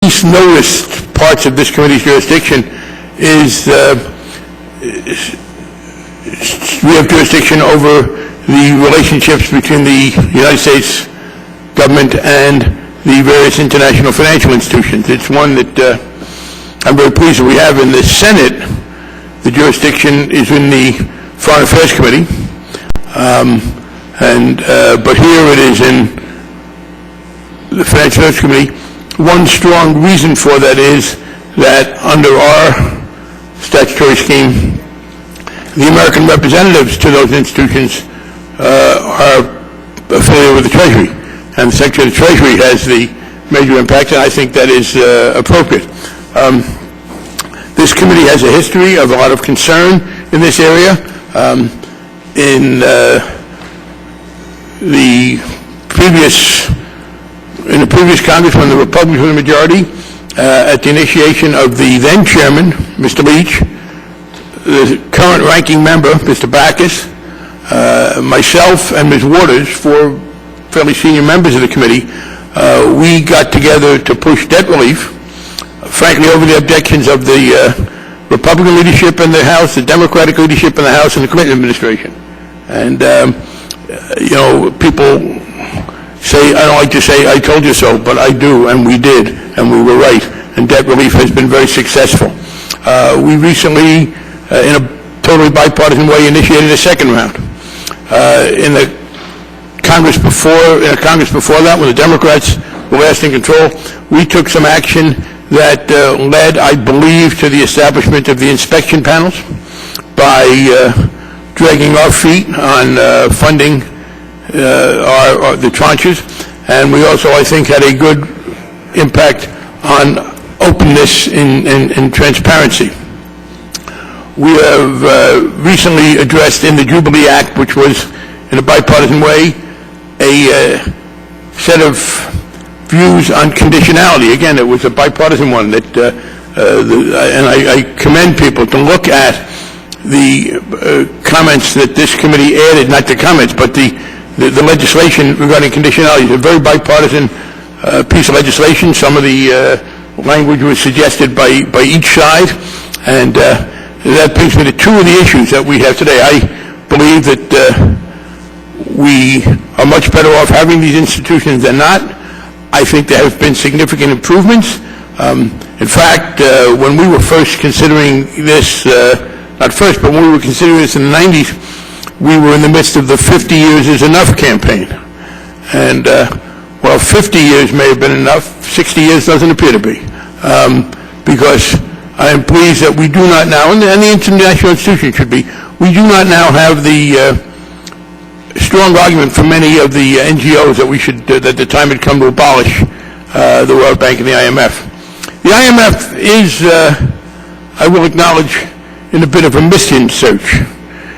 least noticed parts of this committee's jurisdiction is we have jurisdiction over the relationships between the United States government and the various international financial institutions. It's one that I'm very pleased that we have in the Senate. The jurisdiction is in the Foreign Affairs Committee, but here it is in the Financial Affairs Committee. One strong reason for that is that under our statutory scheme, the American representatives to those institutions are affiliated with the Treasury, and the Secretary of the Treasury has the major impact, and I think that is appropriate. This committee has a history of a lot of concern in this area. In the previous Congress, when the Republicans were the majority, at the initiation of the then chairman, Mr. Leach, the current ranking member, Mr. Backus, myself and Ms. Waters, four fairly senior members of the committee, we got together to push debt relief, frankly over the objections of the Republican leadership in the House, the Democratic leadership in the House, and the Clinton administration. And, people say, I don't like to say, I told you so, but I do, and we did, and we were right, and debt relief has been very successful. We recently, in a totally bipartisan way, initiated a second round. In a Congress before that, when the Democrats were last in control, we took some action that led, I believe, to the establishment of the inspection panels by dragging our feet on funding the tranches, and we also, I think, had a good impact on openness and transparency. We have recently addressed in the Jubilee Act, which was in a bipartisan way, a set of views on conditionality. Again, it was a bipartisan one that, and I commend people to look at the comments that this committee added, not the comments, but the legislation regarding conditionality. It's a very bipartisan piece of legislation. Some of the language was suggested by each side, and that brings me to two of the issues that we have today. I believe that we are much better off having these institutions than not. I think there have been significant improvements. In fact, when we were first considering this, not first, but when we were considering this in the 90s, we were in the midst of the 50 years is enough campaign. And while 50 years may have been enough, 60 years doesn't appear to be. Because I am pleased that we do not now, and the international institution should be, we do not now have the strong argument from many of the NGOs that we should, that the time had come to abolish the World Bank and the IMF. The IMF is, I will acknowledge, in a bit of a mission search.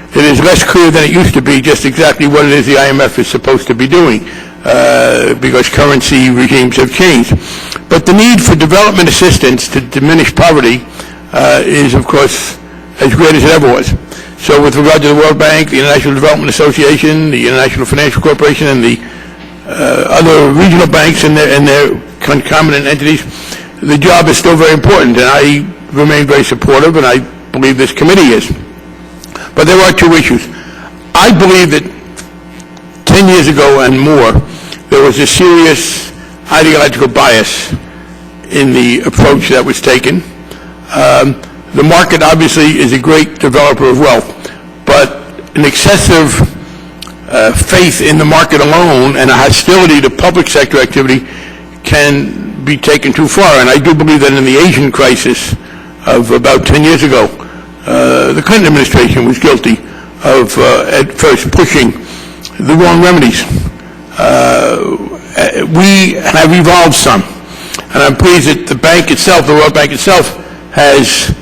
It is less clear than it used to be just exactly what it is the IMF is supposed to be doing, because currency regimes have changed. But the need for development assistance to diminish poverty is, of course, as great as it ever was. So with regard to the World Bank, the International Development Association, the International Financial Corporation, and the other regional banks and their concomitant entities, the job is still very important, and I remain very supportive, and I believe this committee is. But there are two issues. I believe that 10 years ago and more, there was a serious ideological bias in the approach that was taken. The market obviously is a great developer of wealth, but an excessive faith in the market alone and a hostility to public sector activity can be taken too far. And I do believe that in the Asian crisis of about 10 years ago, the Clinton administration was guilty of at first pushing the wrong remedies. We have evolved some, and I'm pleased that the bank itself, the World Bank itself, has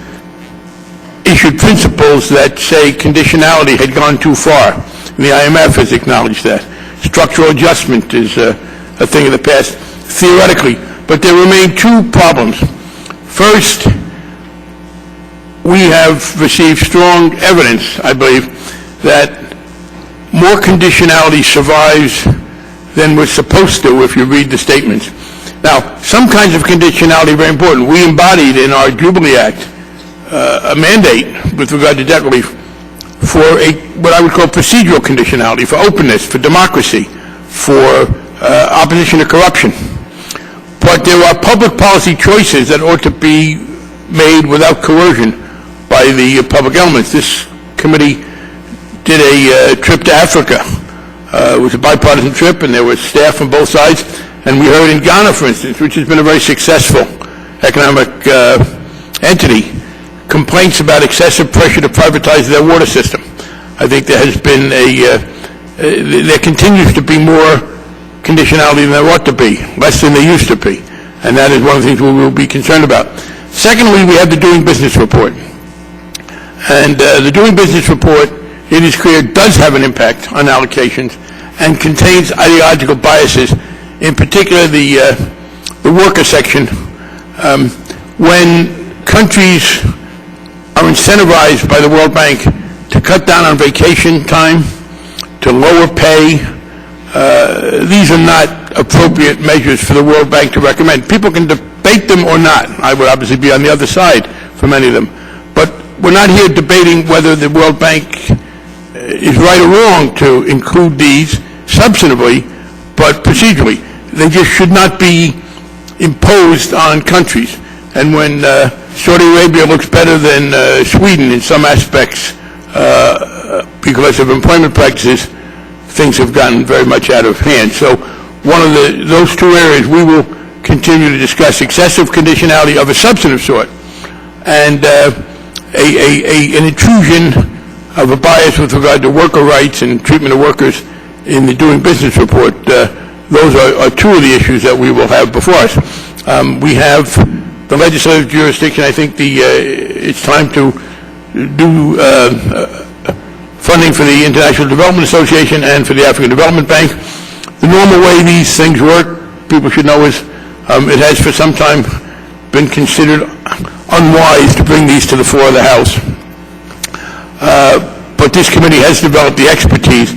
issued principles that say conditionality had gone too far. And the IMF has acknowledged that. Structural adjustment is a thing of the past, theoretically. But there remain two problems. First, we have received strong evidence, I believe, that more conditionality survives than we're supposed to if you read the statements. Now, some kinds of conditionality are very important. We embodied in our Jubilee Act a mandate with regard to debt relief for what I would call procedural conditionality, for openness, for democracy, for opposition to corruption. But there are public policy choices that ought to be made without coercion by the public elements. This committee did a trip to Africa. It was a bipartisan trip, and there was staff from both sides. And we heard in Ghana, for instance, which has been a very successful economic entity, complaints about excessive pressure to privatize their water system. I think there has been there continues to be more conditionality than there ought to be, less than there used to be. And that is one of the things we will be concerned about. Secondly, we have the Doing Business Report. And the Doing Business Report, it is clear, does have an impact on allocations and contains ideological biases, in particular the worker section. When countries are incentivized by the World Bank to cut down on vacation time, to lower pay, these are not appropriate measures for the World Bank to recommend. People can debate them or not. I would obviously be on the other side for many of them. But we're not here debating whether the World Bank is right or wrong to include these substantively, but procedurally. They just should not be imposed on countries. And when Saudi Arabia looks better than Sweden in some aspects because of employment practices, things have gotten very much out of hand. So one of those two areas we will continue to discuss: excessive conditionality of a substantive sort, and an intrusion of a bias with regard to worker rights and treatment of workers in the Doing Business Report. Those are two of the issues that we will have before us. We have the legislative jurisdiction. I think it's time to do funding for the International Development Association and for the African Development Bank. The normal way these things work, people should know, is it has for some time been considered unwise to bring these to the floor of the House. But this committee has developed the expertise,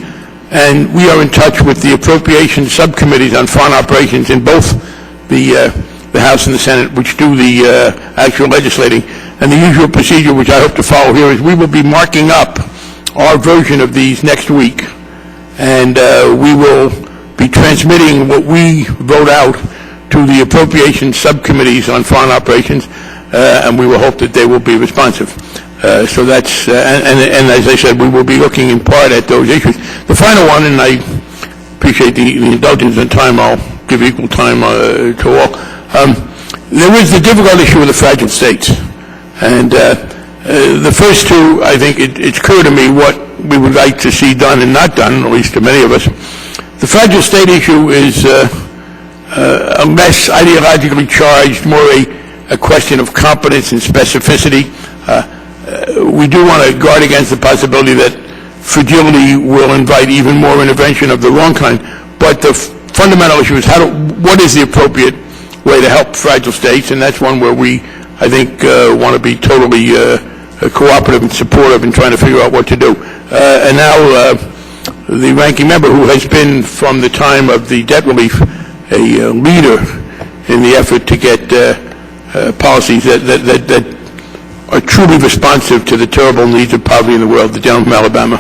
and we are in touch with the appropriations subcommittees on foreign operations in both the House and the Senate, which do the actual legislating. And the usual procedure, which I hope to follow here, is we will be marking up our version of these next week, and we will be transmitting what we vote out to the appropriations subcommittees on foreign operations, and we will hope that they will be responsive. So that's, and as I said, we will be looking in part at those issues. The final one, and I appreciate the indulgence and time, I'll give equal time to all. There is the difficult issue of the fragile states. And the first two, I think it's clear to me what we would like to see done and not done, at least to many of us. The fragile state issue is a less ideologically charged, more a question of competence and specificity. We do want to guard against the possibility that fragility will invite even more intervention of the wrong kind. But the fundamental issue is what is the appropriate way to help fragile states, and that's one where we, I think, want to be totally cooperative and supportive in trying to figure out what to do. And now the ranking member, who has been from the time of the debt relief a leader in the effort to get policies that are truly responsive to the terrible needs of poverty in the world, the gentleman from Alabama.